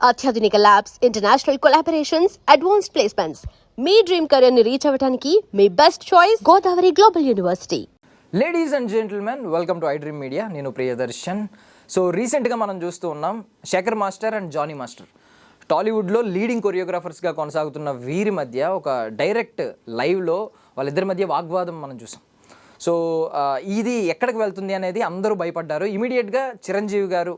అత్యాధునిక labs, international collaborations, advanced placements. మీ dream career ని రీచ్ అవ్వడానికి మీ best choice Godavari global university. Ladies and gentlemen, welcome to iDream media. నేను Priyadarshan. So రీసెంట్గా మనం చూస్తూ ఉన్నాం Shekhar master and Jani master. టాలీవుడ్లో లీడింగ్ కొరియోగ్రాఫర్స్గా కొనసాగుతున్న వీరి మధ్య ఒక డైరెక్ట్ లైవ్లో వాళ్ళిద్దరి మధ్య వాగ్వాదం మనం చూసాం. సో ఇది ఎక్కడికి వెళ్తుంది అనేది అందరూ భయపడ్డారు. ఇమీడియట్గా చిరంజీవి గారు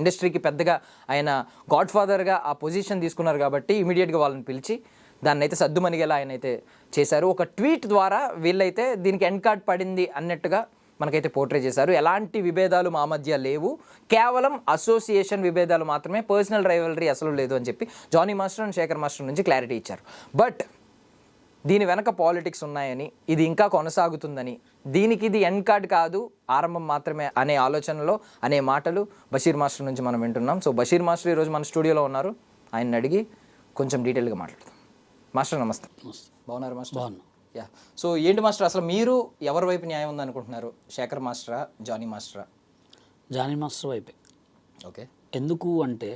ఇండస్ట్రీకి పెద్దగా ఆయన గాడ్ ఫాదర్గా ఆ పొజిషన్ తీసుకున్నారు కాబట్టి ఇమీడియట్గా వాళ్ళని పిలిచి దాన్ని అయితే సద్దుమణిగేలా ఆయన అయితే చేశారు. ఒక ట్వీట్ ద్వారా వీళ్ళైతే దీనికి ఎండ్ కార్డ్ పడింది అన్నట్టుగా మనకైతే పోర్ట్రే చేశారు. ఎలాంటి విభేదాలు మా మధ్య లేవు, కేవలం అసోసియేషన్ విభేదాలు మాత్రమే, పర్సనల్ రైవలరీ అసలు లేదు అని చెప్పి Jani master and Sekhar master నుంచి క్లారిటీ ఇచ్చారు. బట్ దీని వెనక పాలిటిక్స్ ఉన్నాయని, ఇది ఇంకా కొనసాగుతుందని, దీనికి ఇది ఎండ్ కార్డ్ కాదు, ఆరంభం మాత్రమే అనే ఆలోచనలో అనే మాటలు బషీర్ మాస్టర్ నుంచి మనం వింటున్నాం. సో బషీర్ మాస్టర్ ఈరోజు మన స్టూడియోలో ఉన్నారు. ఆయన్ని అడిగి కొంచెం డీటెయిల్గా మాట్లాడతాం. మాస్టర్ నమస్తే. బాగున్నారు మాస్టర్? బాగున్నా. యా. సో ఏంటి మాస్టర్, అసలు మీరు ఎవరి వైపు న్యాయం ఉందనుకుంటున్నారు? శేఖర్ మాస్టరా, జానీ మాస్టరా? జానీ మాస్టర్ వైపే. ఓకే. ఎందుకు అంటే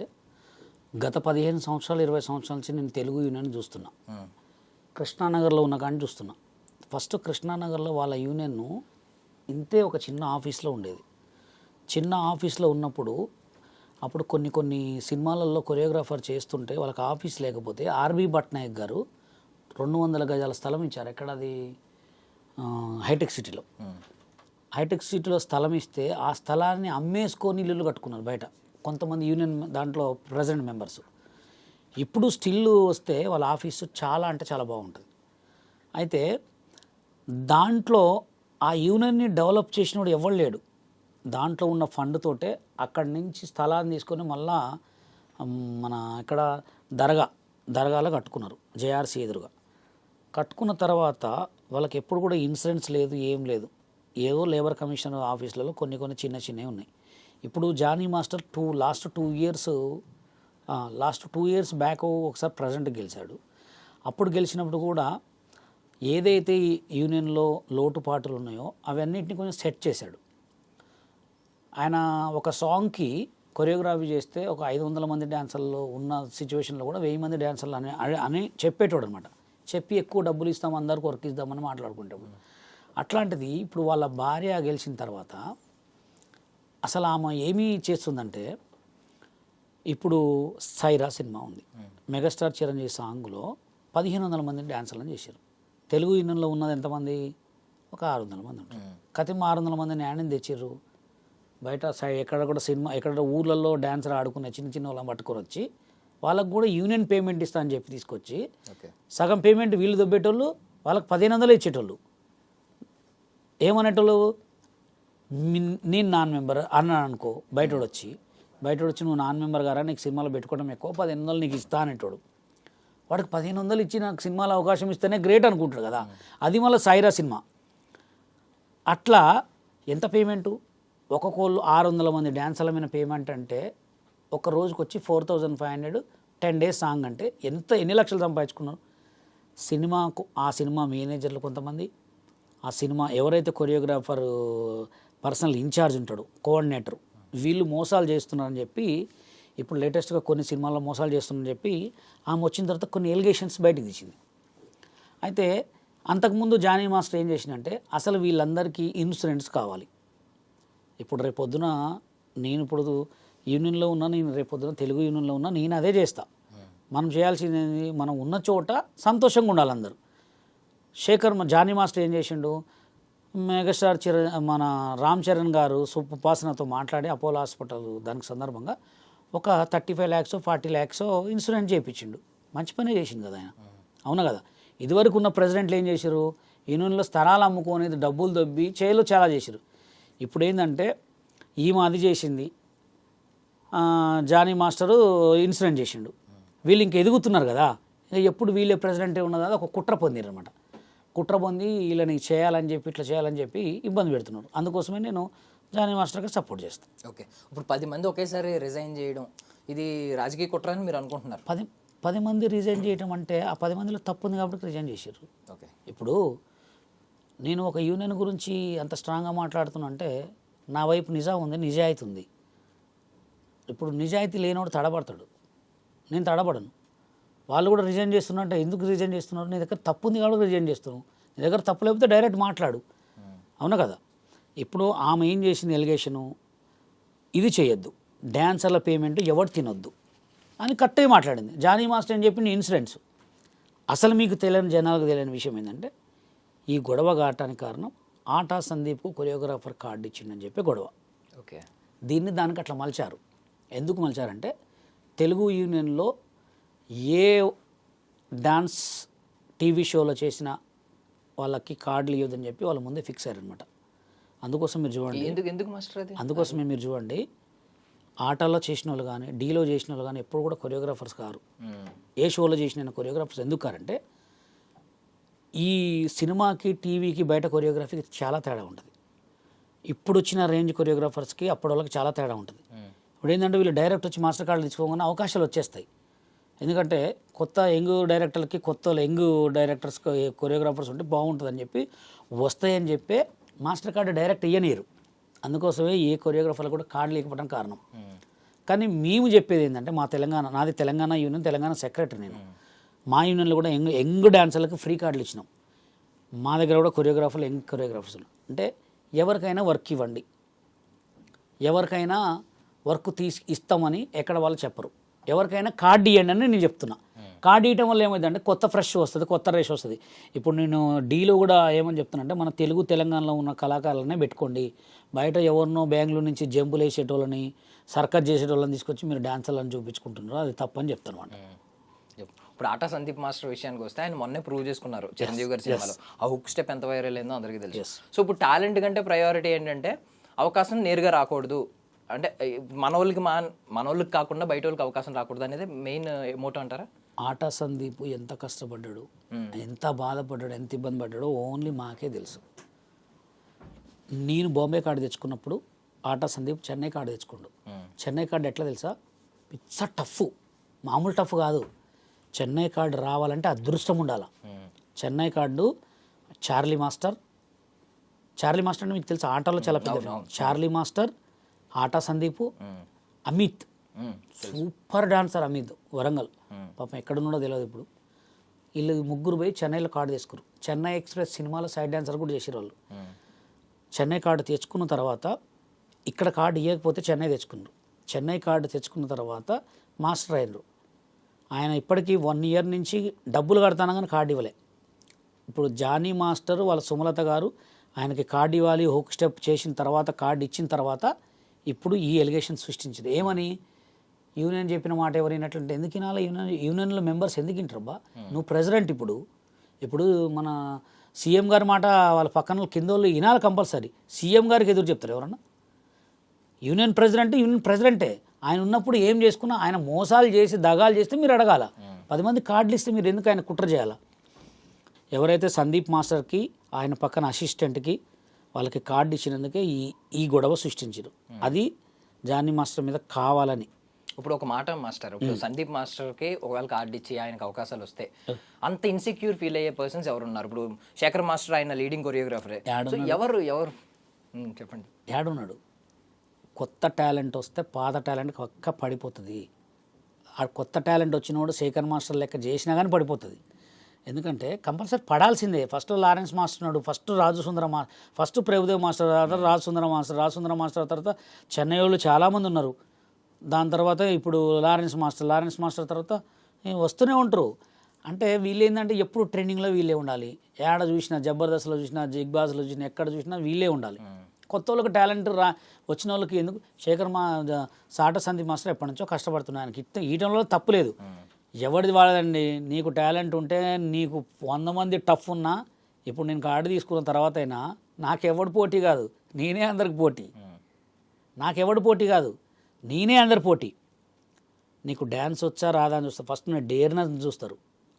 గత 15 సంవత్సరాలు 20 సంవత్సరాల నుంచి నేను తెలుగు యూనియన్ చూస్తున్నా. కృష్ణానగర్లో ఉన్న కానీ చూస్తున్నా. ఫస్ట్ కృష్ణానగర్లో వాళ్ళ యూనియన్ను ఇంతే ఒక చిన్న ఆఫీస్లో ఉండేది. చిన్న ఆఫీస్లో ఉన్నప్పుడు అప్పుడు కొన్ని సినిమాలలో కొరియోగ్రాఫర్ చేస్తుంటే వాళ్ళకి ఆఫీస్ లేకపోతే ఆర్బీ భట్నాయక్ గారు 200 గజాల స్థలం ఇచ్చారు. ఎక్కడది? హైటెక్ సిటీలో. హైటెక్ సిటీలో స్థలం ఇస్తే ఆ స్థలాన్ని అమ్మేసుకొని ఇల్లు కట్టుకున్నారు బయట కొంతమంది యూనియన్ దాంట్లో ప్రెసిడెంట్ మెంబర్స్. ఇప్పుడు స్టిల్ వస్తే వాళ్ళ ఆఫీసు చాలా అంటే చాలా బాగుంటుంది. అయితే దాంట్లో ఆ యూనియన్ని డెవలప్ చేసినప్పుడు ఎవరు లేడు. దాంట్లో ఉన్న ఫండ్ తోటే అక్కడి నుంచి స్థలాన్ని తీసుకొని మళ్ళా మన ఇక్కడ దర్గాలో కట్టుకున్నారు, జేఆర్సీ ఎదురుగా. కట్టుకున్న తర్వాత వాళ్ళకి ఎప్పుడు కూడా ఇన్సూరెన్స్ లేదు, ఏం లేదు. ఏదో లేబర్ కమిషన్ ఆఫీసులలో కొన్ని చిన్నవి ఉన్నాయి. ఇప్పుడు Jani master last two years back ఒకసారి ప్రెసిడెంట్ గెలిచాడు. అప్పుడు గెలిచినప్పుడు కూడా ఏదైతే యూనియన్లో లోటుపాటులు ఉన్నాయో అవన్నిటిని కొంచెం సెట్ చేశాడు. ఆయన ఒక సాంగ్కి కొరియోగ్రఫీ చేస్తే ఒక 500 మంది డ్యాన్సర్లు ఉన్న సిచ్యువేషన్లో కూడా 1000 మంది డ్యాన్సర్లు అని చెప్పేటోడు అనమాట. చెప్పి ఎక్కువ డబ్బులు ఇస్తాం, అందరికి వర్క్ ఇద్దామని మాట్లాడుకుంటాము. అట్లాంటిది ఇప్పుడు వాళ్ళ భార్య గెలిచిన తర్వాత అసలు ఆమె ఏమీ చేస్తుందంటే, ఇప్పుడు సైరా సినిమా ఉంది, మెగాస్టార్ చిరంజీవి సాంగ్లో 1500 మంది డ్యాన్సర్లను చేశారు. తెలుగు యూనియన్లో ఉన్నది ఎంతమంది? ఒక 600 మంది ఉంటారు. కతిమ 600 మందిని యాడిని తెచ్చిర్రు బయట ఎక్కడ కూడా సినిమా ఎక్కడ ఊర్లలో డ్యాన్సర్ ఆడుకునే చిన్న వాళ్ళని పట్టుకొని వచ్చి వాళ్ళకు కూడా యూనియన్ పేమెంట్ ఇస్తా అని చెప్పి తీసుకొచ్చి సగం పేమెంట్ వీళ్ళు దొబ్బేటోళ్ళు, వాళ్ళకి 1500 ఇచ్చేటోళ్ళు. ఏమనేటోళ్ళు, నేను నాన్ మెంబర్ అన్నాను అనుకో, బయటోడు వచ్చి నువ్వు నాన్ మెంబర్ గారా, నీకు సినిమాలో పెట్టుకోవడం ఎక్కువ, 1500 నీకు ఇస్తా అనేటోడు. వాడికి 1500 ఇచ్చి నాకు సినిమాలో అవకాశం ఇస్తేనే గ్రేట్ అనుకుంటాడు కదా. అది మళ్ళీ సైరా సినిమా. అట్లా ఎంత పేమెంటు? ఒక్కొక్కళ్ళు 600 మంది డ్యాన్సర్ల మీద పేమెంట్ అంటే ఒక రోజుకి వచ్చి 4500, 10 days సాంగ్ అంటే ఎన్ని లక్షలు సంపాదించుకున్నారు. ఆ సినిమా మేనేజర్లు కొంతమంది, ఆ సినిమా ఎవరైతే కొరియోగ్రాఫర్ పర్సనల్ ఇన్ఛార్జ్ ఉంటాడో, కోఆర్డినేటర్, వీళ్ళు మోసాలు చేస్తున్నారని చెప్పి ఇప్పుడు లేటెస్ట్గా కొన్ని సినిమాల్లో మోసాలు చేస్తున్నారని చెప్పి ఆమె వచ్చిన తర్వాత కొన్ని ఎలిగేషన్స్ బయటకు తీసింది. అయితే అంతకుముందు జానీ మాస్టర్ ఏం చేసిందంటే, అసలు వీళ్ళందరికీ ఇన్సూరెన్స్ కావాలి. ఇప్పుడు రేపొద్దున నేను ఇప్పుడు యూనియన్లో ఉన్నా, నేను రేపొద్దున తెలుగు యూనియన్లో ఉన్నా, నేను అదే చేస్తా. మనం చేయాల్సింది మనం ఉన్న చోట సంతోషంగా ఉండాలి అందరూ. జానీ మాస్టర్ ఏం చేసిండు, మెగాస్టార్ మన రామ్ చరణ్ గారు సుప్పాసనతో మాట్లాడి అపోలో హాస్పిటల్ దానికి సందర్భంగా ఒక 35 lakhs 40 lakhs ఇన్సూరెన్స్ చేయించిండు. మంచి పనే చేసిండు కదా ఆయన, అవునా కదా. ఇదివరకు ఉన్న ప్రెసిడెంట్లు ఏం చేశారు, యూనియన్లో స్థలాలు అమ్ముకొని డబ్బులు దొబ్బి చేయలో చాలా చేశారు. ఇప్పుడు ఏంటంటే ఈమె అది చేసింది, జానీ మాస్టరు ఇన్సూరెన్స్ చేసిండు. వీళ్ళు ఇంక ఎదుగుతున్నారు కదా, ఎప్పుడు వీళ్ళే ప్రెసిడెంటే ఉన్నదా, ఒక కుట్ర పొందిరు అనమాట. కుట్ర పొంది వీళ్ళని ఇట్లా చేయాలని చెప్పి ఇబ్బంది పెడుతున్నారు. అందుకోసమే నేను జానీ మాస్టర్కి సపోర్ట్ చేస్తాను. ఓకే. ఇప్పుడు 10 మంది ఒకేసారి రిజైన్ చేయడం, ఇది రాజకీయ కుట్ర అని మీరు అనుకుంటున్నారు? 10 మంది రిజైన్ చేయడం అంటే ఆ 10 మందిలో తప్పు ఉంది కాబట్టి రిజైన్ చేశారు. ఓకే. ఇప్పుడు నేను ఒక యూనియన్ గురించి అంత స్ట్రాంగ్గా మాట్లాడుతున్నా అంటే నా వైపు నిజాయితీ ఉంది. ఇప్పుడు నిజాయితీ లేనివాడు తడబడతాడు. నేను తడబడను. వాళ్ళు కూడా రిజైన్ చేస్తున్నట్టే, ఎందుకు రిజైన్ చేస్తున్నారు? నీ దగ్గర తప్పు ఉంది కాబట్టి రిజైన్ చేస్తున్నావు. నీ దగ్గర తప్పు లేకపోతే డైరెక్ట్ మాట్లాడు. అవునా కదా? ఇప్పుడు ఆమె ఏం చేసింది ఎలిగేషను, ఇది చేయొద్దు, డ్యాన్సర్ల పేమెంట్ ఎవరు తినొద్దు అని కరెక్ట్గా మాట్లాడింది. జానీ మాస్టర్ అని చెప్పిన ఇన్సిడెంట్స్. అసలు మీకు తెలియని జనాలకు తెలియని విషయం ఏంటంటే ఈ గొడవ కావటానికి కారణం ఆటా సందీప్కు కొరియోగ్రాఫర్ కార్డు ఇచ్చిండని చెప్పి గొడవ. ఓకే. దీన్ని దానికి అట్లా మలిచారు. ఎందుకు మలిచారంటే తెలుగు యూనియన్లో ఏ డాన్స్ టీవీ షోలో చేసిన వాళ్ళకి కార్డులు ఇవ్వదని చెప్పి వాళ్ళ ముందే ఫిక్స్ అయ్యారనమాట. అందుకోసం మీరు చూడండి, ఎందుకు మాస్టర్ అది? అందుకోసమే మీరు చూడండి, ఆటలో చేసిన వాళ్ళు కానీ డీలో చేసిన వాళ్ళు కానీ ఎప్పుడు కూడా కొరియోగ్రాఫర్స్ కారు. ఏ షోలో చేసిన కొరియోగ్రాఫర్స్ ఎందుకు కారంటే ఈ సినిమాకి టీవీకి బయట కొరియోగ్రఫీకి చాలా తేడా ఉంటుంది. ఇప్పుడు వచ్చిన రేంజ్ కొరియోగ్రాఫర్స్కి అప్పటి వాళ్ళకి చాలా తేడా ఉంటుంది. ఇప్పుడు ఏంటంటే వీళ్ళు డైరెక్ట్ వచ్చి మాస్టర్ కార్డులు తీసుకోగానే అవకాశాలు వచ్చేస్తాయి. ఎందుకంటే కొత్త యంగ్ డైరెక్టర్లకి కొత్త యంగ్ డైరెక్టర్స్ కొరియోగ్రాఫర్స్ ఉంటే బాగుంటుందని చెప్పి వస్తాయని చెప్పి మాస్టర్ కార్డు డైరెక్ట్ ఇయ్యనీరు. అందుకోసమే ఏ కొరియోగ్రాఫర్లు కూడా కార్డు లేకపోవడం కారణం. కానీ మేము చెప్పేది ఏంటంటే మా నాది తెలంగాణ యూనియన్, తెలంగాణ సెక్రటరీ నేను. మా యూనియన్లో కూడా యంగ్ డాన్సర్లకు ఫ్రీ కార్డులు ఇచ్చినాం. మా దగ్గర కూడా కొరియోగ్రాఫర్లు యంగ్ కొరియోగ్రాఫర్స్ అంటే ఎవరికైనా వర్క్ ఇవ్వండి, ఎవరికైనా వర్క్ ఇస్తామని ఎక్కడ వాళ్ళు చెప్పరు. ఎవరికైనా కార్డు ఇవ్వండి అని నేను చెప్తున్నా. కార్డు ఇవ్వడం వల్ల ఏమైందంటే కొత్త ఫ్రెష్ వస్తుంది, కొత్త రేష్ వస్తుంది. ఇప్పుడు నేను డీలో కూడా ఏమని చెప్తున్నా మన తెలంగాణలో ఉన్న కళాకారులనే పెట్టుకోండి. బయట ఎవరినో బెంగళూరు నుంచి జంపులు వేసేటోళ్ళని, సర్కస్ చేసేటోళ్ళని తీసుకొచ్చి మీరు డాన్సర్లను చూపించుకుంటున్నారు, అది తప్పని చెప్తాను అన్నమాట. ఇప్పుడు ఆటా సందీప్ మాస్టర్ విషయానికి వస్తే ఆయన మొన్నే ప్రూవ్ చేసుకున్నారు చిరంజీవి గారి సినిమాలో. ఆ హుక్ స్టెప్ ఎంత వైరల్ అయిందో అందరికీ తెలుసు. సో ఇప్పుడు టాలెంట్ కంటే ప్రయారిటీ ఏంటంటే అవకాశం నేరుగా రాకూడదు, అంటే మనోళ్ళకి కాకుండా బయట వాళ్ళకి అవకాశం రాకూడదు అనేది మెయిన్ మోటో అంటారా? ఆటా సందీప్ ఎంత కష్టపడ్డాడు, ఎంత బాధపడ్డాడు, ఎంత ఇబ్బంది పడ్డాడో ఓన్లీ మాకే తెలుసు. నేను బాంబే కార్డు తెచ్చుకున్నప్పుడు ఆటా సందీప్ చెన్నై కార్డు తెచ్చుకోండు. చెన్నై కార్డు ఎట్లా తెలుసా? పిచ్చ టఫ్, మామూలు టఫ్ కాదు. చెన్నై కార్డు రావాలంటే అదృష్టం ఉండాలి. చెన్నై కార్డు చార్లీ మాస్టర్ అంటే మీకు తెలుసు ఆటలో చాలా పెద్ద. చార్లీ మాస్టర్, ఆటా సందీప్, అమిత్, సూపర్ డాన్సర్ అమిత్, వరంగల్, పాపం ఎక్కడున్నాడో తెలియదు ఇప్పుడు. వీళ్ళు ముగ్గురు పోయి చెన్నైలో కార్డు తీసుకురు. చెన్నై ఎక్స్ప్రెస్ సినిమాలో సైడ్ డాన్సర్ కూడా చేసారు వాళ్ళు. చెన్నై కార్డు తెచ్చుకున్న తర్వాత ఇక్కడ కార్డు ఇవ్వకపోతే చెన్నై తెచ్చుకున్నారు. చెన్నై కార్డు తెచ్చుకున్న తర్వాత మాస్టర్ అయినరు. ఆయన ఇప్పటికీ 1 year నుంచి డబ్బులు కడతాను కానీ కార్డు ఇవ్వలే. ఇప్పుడు జానీ మాస్టర్ వాళ్ళ సుమలత గారు ఆయనకి కార్డు ఇవ్వాలి, హుక్ స్టెప్ చేసిన తర్వాత కార్డు ఇచ్చిన తర్వాత ఇప్పుడు ఈ ఎలిగేషన్ సృష్టించింది. ఏమని? యూనియన్ చెప్పిన మాట ఎవరు వినట్లంటే ఎందుకు వినాలి? యూనియన్లో మెంబర్స్ ఎందుకు వింటారబ్బా? నువ్వు ప్రెసిడెంట్. ఇప్పుడు మన సీఎం గారి మాట వాళ్ళ పక్కన కింద వాళ్ళు వినాలి కంపల్సరీ. సీఎం గారికి ఎదురు చెప్తారు ఎవరన్నా? యూనియన్ ప్రెసిడెంటే. ఆయన ఉన్నప్పుడు ఏం చేసుకున్నా ఆయన మోసాలు చేసి దగాలు చేస్తే మీరు అడగాల. 10 మంది కార్డులు ఇస్తే మీరు ఎందుకు ఆయన కుట్ర చేయాలా? ఎవరైతే సందీప్ మాస్టర్కి ఆయన పక్కన అసిస్టెంట్కి వాళ్ళకి కార్డు ఇచ్చినందుకే ఈ గొడవ సృష్టించారు. అది జానీ మాస్టర్ మీద కావాలని. ఇప్పుడు ఒక మాట మాస్టర్, ఇప్పుడు సందీప్ మాస్టర్కి ఒకవేళ కార్డు ఇచ్చి ఆయనకు అవకాశాలు వస్తే అంత ఇన్సెక్యూర్ ఫీల్ అయ్యే పర్సన్స్ ఎవరున్నారు? ఇప్పుడు శేఖర్ మాస్టర్ ఆయన లీడింగ్ కొరియోగ్రాఫరే. ఎవరు చెప్పండి. ఏడున్నాడు? కొత్త టాలెంట్ వస్తే పాత టాలెంట్ పక్క పడిపోతుంది. ఆ కొత్త టాలెంట్ వచ్చినోడు శేఖర్ మాస్టర్ లెక్క చేసినా కానీ పడిపోతుంది. ఎందుకంటే కంపల్సరీ పడాల్సిందే. ఫస్ట్ లారెన్స్ మాస్టర్ ఉన్నాడు, ఫస్ట్ ప్రభుదేవ్ మాస్టర్, తర్వాత రాజు సుందర మాస్టర్ తర్వాత చెన్నై వాళ్ళు చాలామంది ఉన్నారు. దాని తర్వాత ఇప్పుడు లారెన్స్ మాస్టర్ తర్వాత వస్తూనే ఉంటారు. అంటే వీళ్ళు ఏంటంటే ఎప్పుడు ట్రెండింగ్లో వీళ్ళే ఉండాలి. ఏడ చూసినా, జబర్దస్త్లో చూసినా, బిగ్ బాస్లో చూసినా, ఎక్కడ చూసినా వీళ్ళే ఉండాలి. కొత్త వాళ్ళకి టాలెంట్ వచ్చిన వాళ్ళకి ఎందుకు? ఆటా సందీప్ మాస్టర్ ఎప్పటి నుంచో కష్టపడుతున్నాను. ఆయనకి ఈటంలో తప్పు లేదు, ఎవరిది వాడదండి. నీకు టాలెంట్ ఉంటే నీకు 100 మంది టఫ్ ఉన్నా ఇప్పుడు నేను కార్డు తీసుకున్న తర్వాత అయినా నాకెవడు పోటీ కాదు, నేనే అందరికి పోటీ. నాకెవడు పోటీ కాదు, నేనే అందరి పోటీ. నీకు డ్యాన్స్ వచ్చా రాదా అని చూస్తారు. ఫస్ట్ నేను డేర్నెస్ చూస్తారు,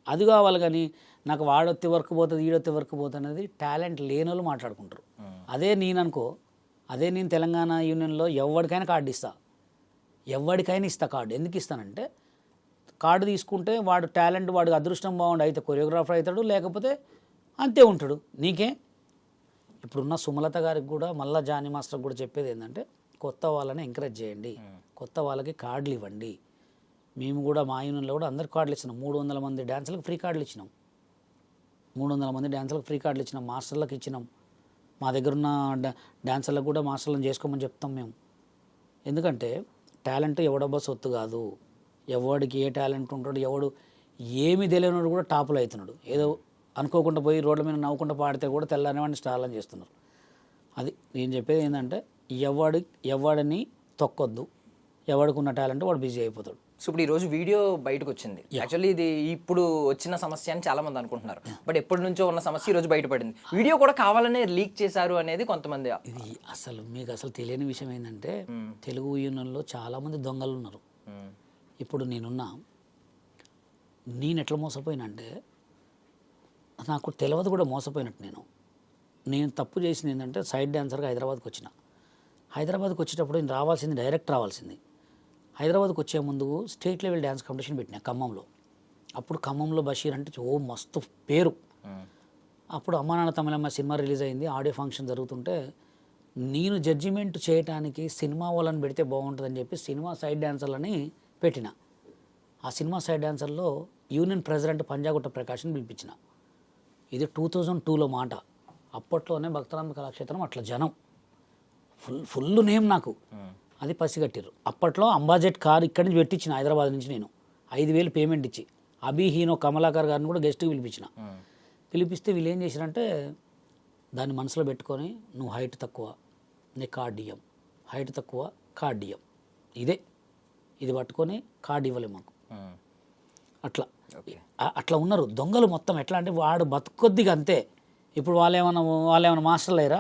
అది కావాలి. కానీ నాకు వాడొత్తి వర్క్ పోతుంది, ఈడొత్తి వర్క్ పోతుంది అనేది టాలెంట్ లేని వాళ్ళు మాట్లాడుకుంటారు. అదే నేను తెలంగాణ యూనియన్లో ఎవరికైనా కార్డు ఇస్తా. కార్డు ఎందుకు ఇస్తానంటే కార్డు తీసుకుంటే వాడు టాలెంట్, వాడికి అదృష్టం బాగుండి అయితే కొరియోగ్రాఫర్ అవుతాడు, లేకపోతే అంతే ఉంటాడు. నీకే ఇప్పుడున్న సుమలత గారికి కూడా మళ్ళీ జానీ మాస్టర్ కూడా చెప్పేది ఏంటంటే కొత్త వాళ్ళని ఎంకరేజ్ చేయండి, కొత్త వాళ్ళకి కార్డులు ఇవ్వండి. మేము కూడా మా యూనియన్లో కూడా అందరికి కార్డులు ఇచ్చినాం. 300 మంది డ్యాన్సర్లకు ఫ్రీ కార్డులు ఇచ్చినాం. 300 మంది డ్యాన్సర్లకు ఫ్రీ కార్డులు ఇచ్చినాం. మాస్టర్లకు ఇచ్చినాం. మా దగ్గర ఉన్న డ్యాన్సర్లకు కూడా మాస్టర్లను చేసుకోమని చెప్తాం మేము. ఎందుకంటే టాలెంట్ ఎవడబ్బా సొత్తు కాదు. ఎవడికి ఏ టాలెంట్ ఉంటాడు, ఎవడు ఏమి తెలియనివాడు కూడా టాపులో అవుతున్నాడు. ఏదో అనుకోకుండా పోయి రోడ్ల మీద నవ్వుకుంటూ పాడితే కూడా తెల్లనివాడిని స్టార్లని చేస్తున్నారు. అది నేను చెప్పేది ఏంటంటే ఎవడిని తొక్కొద్దు. ఎవడికి ఉన్న టాలెంట్ వాడు బిజీ అయిపోతాడు. సో ఇప్పుడు ఈరోజు వీడియో బయటకు వచ్చింది. యాక్చువల్లీ ఇది ఇప్పుడు వచ్చిన సమస్య అని చాలా మంది అనుకుంటున్నారు, బట్ ఎప్పటి నుంచో ఉన్న సమస్య ఈరోజు బయటపడింది. వీడియో కూడా కావాలనే లీక్ చేశారు అనేది కొంతమంది. ఇది మీకు అసలు తెలియని విషయం ఏంటంటే తెలుగు యూనియన్లో చాలామంది దొంగలు ఉన్నారు. ఇప్పుడు నేను ఎట్లా మోసపోయినంటే నాకు తెలియదు కూడా మోసపోయినట్టు. నేను తప్పు చేసింది ఏంటంటే సైడ్ డ్యాన్సర్గా హైదరాబాద్కి వచ్చిన. హైదరాబాద్కి వచ్చేటప్పుడు నేను రావాల్సింది డైరెక్ట్ రావాల్సింది. హైదరాబాద్కి వచ్చే ముందు స్టేట్ లెవెల్ డ్యాన్స్ కాంపిటీషన్ పెట్టినా ఖమ్మంలో. అప్పుడు ఖమ్మంలో బషీర్ అంటే మస్తు పేరు. అప్పుడు అమ్మా నాన్న తమిళమ్మ సినిమా రిలీజ్ అయింది. ఆడియో ఫంక్షన్ జరుగుతుంటే నేను జడ్జిమెంట్ చేయడానికి సినిమా వాళ్ళని పెడితే బాగుంటుందని చెప్పి సినిమా సైడ్ డ్యాన్సర్లని పెట్టిన. ఆ సినిమా సైడ్ డాన్సర్లో యూనియన్ ప్రెసిడెంట్ పంజాగుట్ట ప్రకాష్ని పిలిపించిన. ఇది 2002లో మాట. అప్పట్లోనే భక్తరామ కళాక్షేత్రం అట్లా జనం ఫుల్ నేమ్ నాకు. అది పసిగట్టిరు. అప్పట్లో అంబాజెట్ కార్ ఇక్కడి నుంచి పెట్టించిన హైదరాబాద్ నుంచి. నేను 5,000 పేమెంట్ ఇచ్చి అభి హీనో కమలాకర్ గారిని కూడా గెస్ట్కి పిలిపిస్తే వీళ్ళు ఏం చేశారంటే దాన్ని మనసులో పెట్టుకొని నువ్వు హైట్ తక్కువ, నీ కార్డ్ ఇయ్యం, హైట్ తక్కువ కార్డ్ ఇయ్యం, ఇది పట్టుకొని కార్డు ఇవ్వలేము మాకు. అట్లా ఉన్నారు దొంగలు మొత్తం. ఎట్లా అంటే వాడు బతుకొద్దిగా అంతే. ఇప్పుడు వాళ్ళేమన్నా మాస్టర్లు అయ్యారా?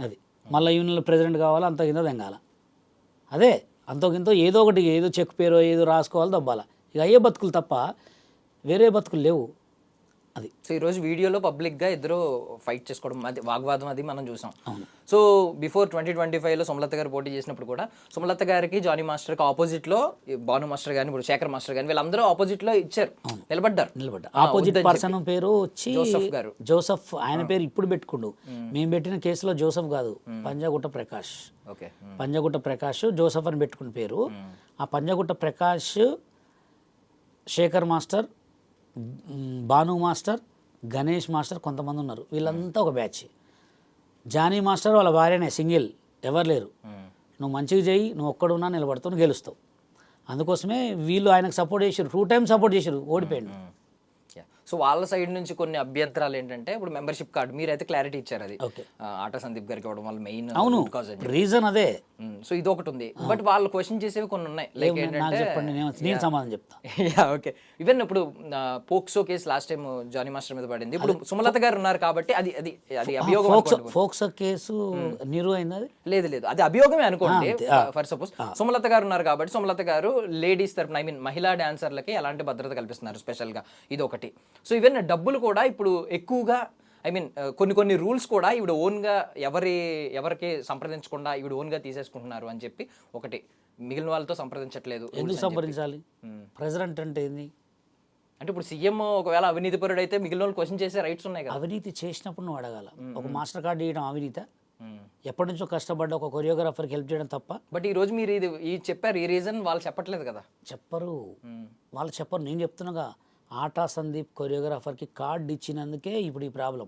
అది మళ్ళీ యూనియన్లో ప్రెసిడెంట్ కావాలా, అంత కింద తెంగాల. అదే అంతో కింద ఏదో ఒకటి, ఏదో చెక్ పేరో ఏదో రాసుకోవాలి, దబ్బాల. ఇక అయ్యే బతుకులు తప్ప వేరే బతుకులు లేవు. అది. సో ఈరోజు వీడియోలో పబ్లిక్గా ఇద్దరు ఫైట్ చేసుకోవడం, అది వాగ్వాదం అది మనం చూసాం. సో బిఫోర్ 2025లో సుమలత గారు పోటీ చేసినప్పుడు కూడా సుమలత గారికి జానీ మాస్టర్కి ఆపోజిట్లో భాను మాస్టర్ గారిని, ఇప్పుడు శేఖర్ మాస్టర్ గారిని వీళ్ళందరూ ఆపోజిట్లో ఇచ్చారు, నిలబడ్డారు. ఆపోజిట్ పర్సన్ పేరు వచ్చి జోసఫ్ గారు. జోసఫ్ ఆయన పేరు ఇప్పుడు పెట్టుకుండు. మేము పెట్టిన కేసులో జోసఫ్ కాదు, పంజాగుట్ట ప్రకాష్. పంజాగుట్ట ప్రకాష్ జోసఫ్ అని పెట్టుకున్న పేరు. ఆ Panjagutta Prakash, Sekhar master, Bhanu master, Ganesh master కొంతమంది ఉన్నారు. వీళ్ళంతా ఒక బ్యాచ్. జానీ మాస్టర్ వాళ్ళ భార్యనే, సింగిల్, ఎవరు లేరు. నువ్వు మంచిగా చేయి, నువ్వు ఒక్కడున్నా నిలబడతావు, నువ్వు గెలుస్తావు. అందుకోసమే వీళ్ళు ఆయనకు సపోర్ట్ చేశారు. 2 times సపోర్ట్ చేశారు, ఓడిపోయాడు. సో వాళ్ళ సైడ్ నుంచి కొన్ని అభ్యంతరాలు ఏంటంటే, ఇప్పుడు మెంబర్షిప్ కార్డు మీరైతే క్లారిటీ ఇచ్చారు, అది ఆటా సందీప్ గారికి ఇవ్వడం వల్ల మెయిన్ రీజన్ అదే. సో ఇది ఒకటి ఉంది, బట్ వాళ్ళు క్వశ్చన్ చేసేవి కొన్ని ఉన్నాయి. లైక్ ఏంటంటే, నేను సమాధానం చెప్తా. ఓకే, ఈవెన్ ఇప్పుడు POCSO case last time Jani master మీద పడింది. ఇప్పుడు సుమలత గారు ఉన్నారు కాబట్టి అది అది అది అభియోగం. పోక్సో కేసు నిరూ అయింది. అది లేదు, అది అభియోగమే అనుకోండి. ఫర్ సపోజ్ సుమలత గారు ఉన్నారు కాబట్టి సుమలత గారు లేడీస్ తరపున, ఐ మీన్ మహిళా డాన్సర్లకి ఎలాంటి భద్రత కల్పిస్తున్నారు స్పెషల్ గా, ఇది ఒకటి. సో ఈవెన్ డబ్బులు కూడా ఇప్పుడు ఎక్కువగా, ఐ మీన్ కొన్ని రూల్స్ కూడా ఈవిడ ఓన్గా ఎవరికి సంప్రదించకుండా ఈవిడ ఓన్గా తీసేసుకుంటున్నారు అని చెప్పి ఒకటి, మిగిలిన వాళ్ళతో సంప్రదించట్లేదు. ఎందుకు సంప్రదించాలి? ప్రెసిడెంట్ అంటే ఏంది? అంటే ఇప్పుడు సీఎం ఒకవేళ అవినీతి పరుడు అయితే మిగిలిన వాళ్ళు క్వశ్చన్ చేసే రైట్స్ ఉన్నాయి కదా. అవినీతి చేసినప్పుడు నువ్వు అడగాల. ఒక మాస్టర్ కార్డు ఇవ్వడం అవినీత? ఎప్పటి నుంచో కష్టపడ్డ ఒక కొరియోగ్రాఫర్కి హెల్ప్ చేయడం తప్ప. బట్ ఈ రోజు మీరు ఇది చెప్పారు, ఈ రీజన్ వాళ్ళు చెప్పట్లేదు కదా. వాళ్ళు చెప్పరు, నేను చెప్తున్నాగా. ఆటా సందీప్ కొరియోగ్రాఫర్కి కార్డు ఇచ్చినందుకే ఇప్పుడు ఈ ప్రాబ్లం.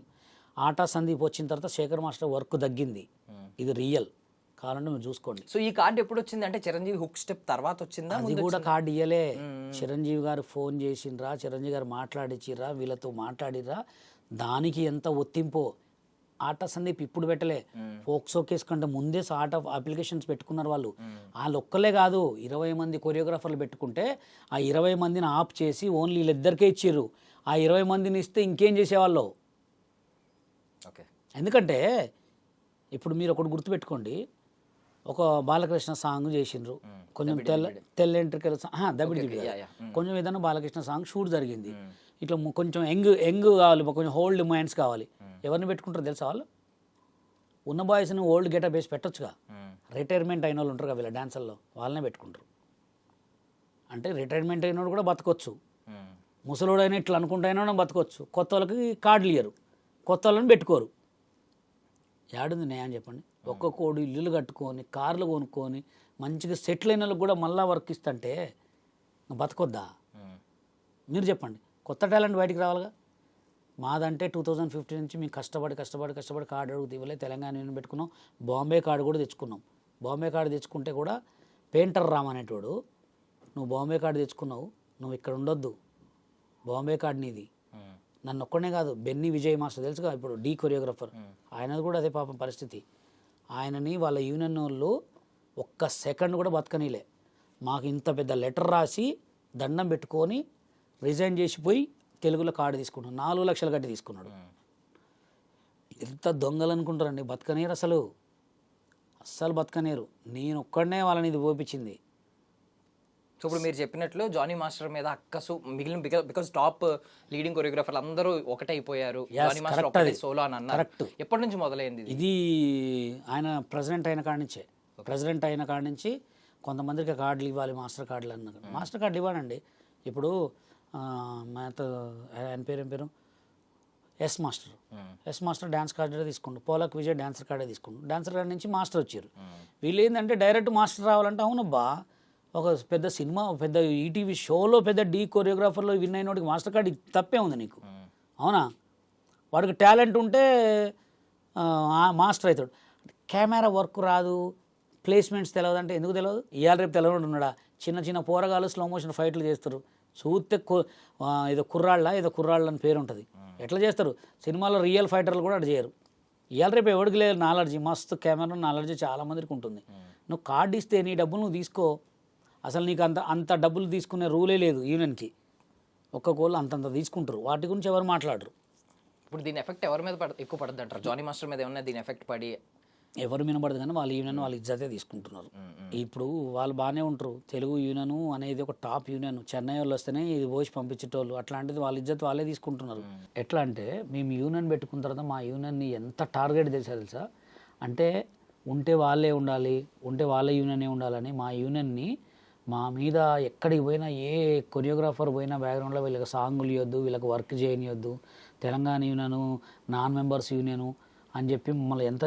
ఆటా సందీప్ వచ్చిన తర్వాత శేఖర్ మాస్టర్ వర్క్ తగ్గింది. ఇది రియల్, కావాలంటే మీరు చూసుకోండి. సో ఈ కార్డు ఎప్పుడు వచ్చింది అంటే చిరంజీవి హుక్ స్టెప్ తర్వాత వచ్చిందా? అది కూడా కార్డు ఇయ్యలే. చిరంజీవి గారు ఫోన్ చేసిండ్రా, చిరంజీవి గారు మాట్లాడిచ్చిర్రా, వీళ్ళతో మాట్లాడిర్రా, దానికి ఎంత ఒత్తింపో. ఆటా సందీప్ ఇప్పుడు పెట్టలే, పోక్సో కేసు కంటే ముందే ఆట అప్లికేషన్స్ పెట్టుకున్నారు వాళ్ళు. వాళ్ళు ఒక్కలే కాదు, 20 మంది కొరియోగ్రాఫర్లు పెట్టుకుంటే ఆ 20 మందిని ఆప్ చేసి ఓన్లీ వీళ్ళిద్దరికే ఇచ్చిర్రు. ఆ 20 మందిని ఇస్తే ఇంకేం చేసేవాళ్ళు? ఎందుకంటే ఇప్పుడు మీరు ఒకటి గుర్తుపెట్టుకోండి, ఒక బాలకృష్ణ సాంగ్ చేసిండ్రు, కొంచెం తెల్ల ఎంట్రికల దబిడి కొంచెం ఏదైనా బాలకృష్ణ సాంగ్ షూట్ జరిగింది. ఇట్లా కొంచెం యంగ్ కావాలి, కొంచెం ఓల్డ్ మైండ్స్ కావాలి. ఎవరిని పెట్టుకుంటారు తెలుసా? వాళ్ళు ఉన్న బాయ్స్ని ఓల్డ్ గెటప్ వేసి పెట్టొచ్చుగా. రిటైర్మెంట్ అయిన వాళ్ళు ఉంటారు కదా వీళ్ళ డాన్సర్లో, వాళ్ళనే పెట్టుకుంటారు. అంటే రిటైర్మెంట్ అయినోడు కూడా బతకొచ్చు, ముసలోడైనా ఇట్లా అనుకుంటైనా బతకొచ్చు. కొత్త వాళ్ళకి కార్డులు ఇయ్యరు, కొత్త వాళ్ళని పెట్టుకోరు. ఏడుంది న్యాయం చెప్పండి? ఒక్కొక్కడు ఇల్లులు కట్టుకొని, కార్లు కొనుక్కొని, మంచిగా సెటిల్ అయిన వాళ్ళకి కూడా మళ్ళీ వర్క్ ఇస్తుంటే బతకొద్దా? మీరు చెప్పండి. కొత్త టాలెంట్ బయటికి రావాలిగా. మాదంటే 2015 నుంచి మేము కష్టపడి కార్డు అడుగు ఇవ్వలే. తెలంగాణ యూనియన్ పెట్టుకున్నాం. బాంబే కార్డు కూడా తెచ్చుకున్నాం. బాంబే కార్డు తెచ్చుకుంటే కూడా పెయింటర్ రామ్ అనేటోడు, నువ్వు బాంబే కార్డు తెచ్చుకున్నావు, నువ్వు ఇక్కడ ఉండొద్దు, బాంబే కార్డు నీది. నన్ను ఒక్కడే కాదు, బెన్నీ విజయ్ మాస్టర్ తెలుసుగా, ఇప్పుడు డీ కొరియోగ్రాఫర్, ఆయనది కూడా అదే పాపం పరిస్థితి. ఆయనని వాళ్ళ యూనియన్ వాళ్ళు ఒక్క సెకండ్ కూడా బతకనీలే. మాకు ఇంత పెద్ద లెటర్ రాసి దండం పెట్టుకొని రిజైన్ చేసిపోయి తెలుగులో కార్డు తీసుకున్నాడు. 4 లక్షలు కట్టి తీసుకున్నాడు. ఎంత దొంగలు అనుకుంటారండి, బతకనీరు అస్సలు బతకనీరు. నేను ఒక్కడనే వాళ్ళని ఇది ఓపించింది. సో ఇప్పుడు మీరు చెప్పినట్లు జానీ మాస్టర్ మీద అక్కసు మిగిలిన బికాస్ టాప్ లీడింగ్ కొరియోగ్రాఫర్లు అందరూ ఒకటే అయిపోయారు, జానీ మాస్టర్ ఒకటే సోలో అని అన్నారు. ఎప్పటి నుంచి మొదలైంది ఇది? ఆయన ప్రెసిడెంట్ అయిన కాడి నుంచి కొంతమందికి కార్డులు ఇవ్వాలి, మాస్టర్ కార్డులు అన్నారు. మాస్టర్ కార్డు ఇవ్వనండి. ఇప్పుడు ఆయన పేరు ఎస్ మాస్టర్ డ్యాన్స్ కార్డే తీసుకుంటు, పోలక్ విజయ్ డాన్సర్ కార్డే తీసుకుంటు. డాన్సర్ కార్డు నుంచి మాస్టర్ వచ్చారు. వీళ్ళు ఏంటంటే డైరెక్ట్ మాస్టర్ రావాలంటే అవునబ్బా, ఒక పెద్ద సినిమా, పెద్ద ఈటీవీ షోలో పెద్ద డీ కొరియోగ్రాఫర్లో విన్ అయినోడికి మాస్టర్ కార్డు తప్పే ఉంది నీకు? అవునా? వాడికి టాలెంట్ ఉంటే మాస్టర్ అవుతాడు. కెమెరా వర్క్ రాదు, ప్లేస్మెంట్స్ తెలియదు అంటే ఎందుకు తెలియదు? ఇవాళ రేపు తెలియదు ఉన్నాడా? చిన్న పోరగాళ్ళు స్లో మోషన్ ఫైట్లు చేస్తారు. చూస్తే ఏదో కుర్రాళ్ళ అని పేరు ఉంటుంది. ఎట్లా చేస్తారు? సినిమాలో రియల్ ఫైటర్లు కూడా అటు చేయరు. ఇవాళ రేపు ఎవరికి లేదు నాలెడ్జీ, మస్తు కెమెరా నాలెడ్జీ చాలామందికి ఉంటుంది. నువ్వు కార్డు ఇస్తే నీ డబ్బులు నువ్వు తీసుకో. అసలు నీకు అంత డబ్బులు తీసుకునే రూలే లేదు యూనియన్కి. ఒక్క కోళ్ళు అంతంత తీసుకుంటారు, వాటి గురించి ఎవరు మాట్లాడరు. ఇప్పుడు దీని ఎఫెక్ట్ ఎవరి మీద ఎక్కువ పడుతుంది అంటారు? జానీ మాస్టర్ మీద ఏమన్నా దీని ఎఫెక్ట్ పడి? ఎవరు వినబడదు కానీ వాళ్ళ యూనియన్ వాళ్ళ ఇజ్జతే తీసుకుంటున్నారు. ఇప్పుడు వాళ్ళు బాగానే ఉంటారు. తెలుగు యూనియన్ అనేది ఒక టాప్ యూనియన్. చెన్నై వాళ్ళు వస్తేనే ఇది పోసి పంపించేటోళ్ళు. అట్లాంటిది వాళ్ళ ఇజ్జత్ వాళ్ళే తీసుకుంటున్నారు. ఎట్లా అంటే మేము యూనియన్ పెట్టుకున్న తర్వాత మా యూనియన్ని ఎంత టార్గెట్ తెలుసా అంటే ఉంటే వాళ్ళే ఉండాలి, ఉంటే వాళ్ళ యూనియనే ఉండాలని మా యూనియన్ని మా మీద ఎక్కడికి పోయినా ఏ కొరియోగ్రాఫర్ పోయినా బ్యాక్గ్రౌండ్లో వీళ్ళకి సాంగులు ఇవ్వద్దు, వీళ్ళకి వర్క్ చేయనియొద్దు, Telangana union non members union అని చెప్పి మమ్మల్ని ఎంత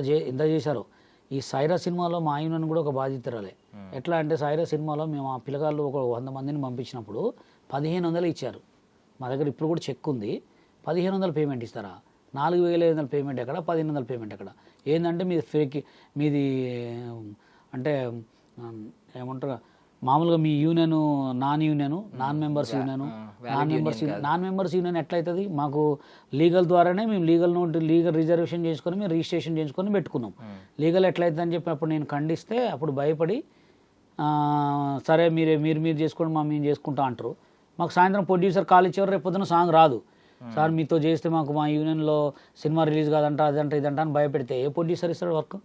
చేశారో. ఈ సైరా సినిమాలో మా యూనియన్ కూడా ఒక బాధ్యతరాలే. ఎట్లా అంటే సైరా సినిమాలో మేము ఆ పిల్లగాళ్ళు ఒక 100 మందిని పంపించినప్పుడు 1500 ఇచ్చారు. మా దగ్గర ఇప్పుడు కూడా చెక్ ఉంది. 1500 పేమెంట్ ఇస్తారా? 4500 పేమెంట్ ఎక్కడ, 1500 పేమెంట్ ఎక్కడ? ఏంటంటే మీది అంటే ఏమంటారు, మామూలుగా మీ యూనియన్ నాన్ మెంబర్స్ యూనియన్ ఎట్లయితుంది? మాకు లీగల్ ద్వారానే మేము లీగల్ రిజర్వేషన్ చేసుకొని మేము రిజిస్ట్రేషన్ చేసుకొని పెట్టుకున్నాం. లీగల్ ఎట్లయితుంది అని చెప్పి అప్పుడు నేను ఖండిస్తే అప్పుడు భయపడి సరే మీరు చేసుకోండి, మేము చేసుకుంటా అంటారు. మాకు సాయంత్రం ప్రొడ్యూసర్ కాల్ ఇచ్చేవారు, రేపు పొద్దున సాంగ్ రాదు సార్, మీతో చేస్తే మాకు మా యూనియన్లో సినిమా రిలీజ్ కాదంట, అదంట ఇదంట అని భయపెడితే ఏ ప్రొడ్యూసర్ ఇస్తాడు వర్క్?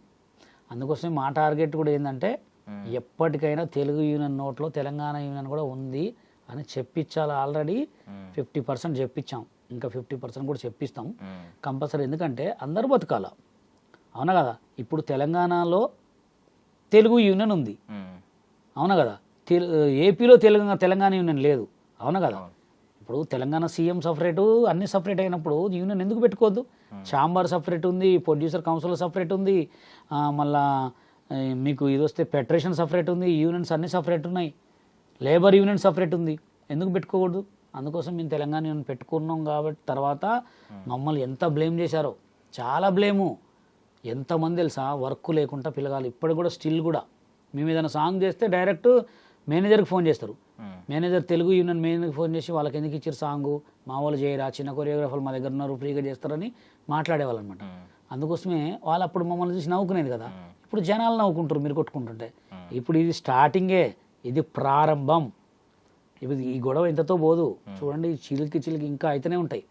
అందుకోసమే మా టార్గెట్ కూడా ఏంటంటే ఎప్పటికైనా తెలుగు యూనియన్ నోట్లో తెలంగాణ యూనియన్ కూడా ఉంది అని చెప్పించాలి. ఆల్రెడీ 50% చెప్పించాం, ఇంకా 50% కూడా చెప్పిస్తాం కంపల్సరీ. ఎందుకంటే అందరూ బతకాల, అవునా కదా? ఇప్పుడు తెలంగాణలో తెలుగు యూనియన్ ఉంది, అవునా కదా? ఏపీలో తెలంగాణ యూనియన్ లేదు, అవునా కదా? ఇప్పుడు తెలంగాణ సీఎం సపరేటు, అన్ని సపరేట్ అయినప్పుడు యూనియన్ ఎందుకు పెట్టుకోవద్దు? ఛాంబర్ సపరేట్ ఉంది, ప్రొడ్యూసర్ కౌన్సిల్ సపరేట్ ఉంది, మళ్ళా మీకు ఇది వస్తే ఫెడరేషన్ సపరేట్ ఉంది, యూనియన్స్ అన్నీ సపరేట్ ఉన్నాయి, లేబర్ యూనియన్ సపరేట్ ఉంది. ఎందుకు పెట్టుకోకూడదు? అందుకోసం మేము తెలంగాణ యూనియన్ పెట్టుకున్నాం. కాబట్టి తర్వాత మమ్మల్ని ఎంత బ్లేమ్ చేశారో, చాలా బ్లేము. ఎంతమంది తెలుసా వర్క్ లేకుండా పిల్లగాలు ఇప్పటికి కూడా స్టిల్ కూడా మేము ఏదైనా సాంగ్ చేస్తే డైరెక్ట్ మేనేజర్కి ఫోన్ చేస్తారు. మేనేజర్ తెలుగు యూనియన్ మేనేజర్కి ఫోన్ చేసి వాళ్ళకి ఎందుకు ఇచ్చారు సాంగు, మా వాళ్ళు చేయరా, చిన్న కొరియోగ్రాఫర్లు మా దగ్గర ఉన్నారు, ఫ్రీగా చేస్తారని మాట్లాడేవాళ్ళు అనమాట. అందుకోసమే వాళ్ళు అప్పుడు మమ్మల్ని చూసి నవ్వుకునేది కదా. ఇప్పుడు జనాలు నవ్వుకుంటారు మీరు కొట్టుకుంటుంటే. ఇప్పుడు ఇది స్టార్టింగే, ఇది ప్రారంభం. ఇప్పుడు ఈ గొడవ ఇంతతో పోదు, చూడండి చిలికి ఇంకా అయితేనే ఉంటాయి.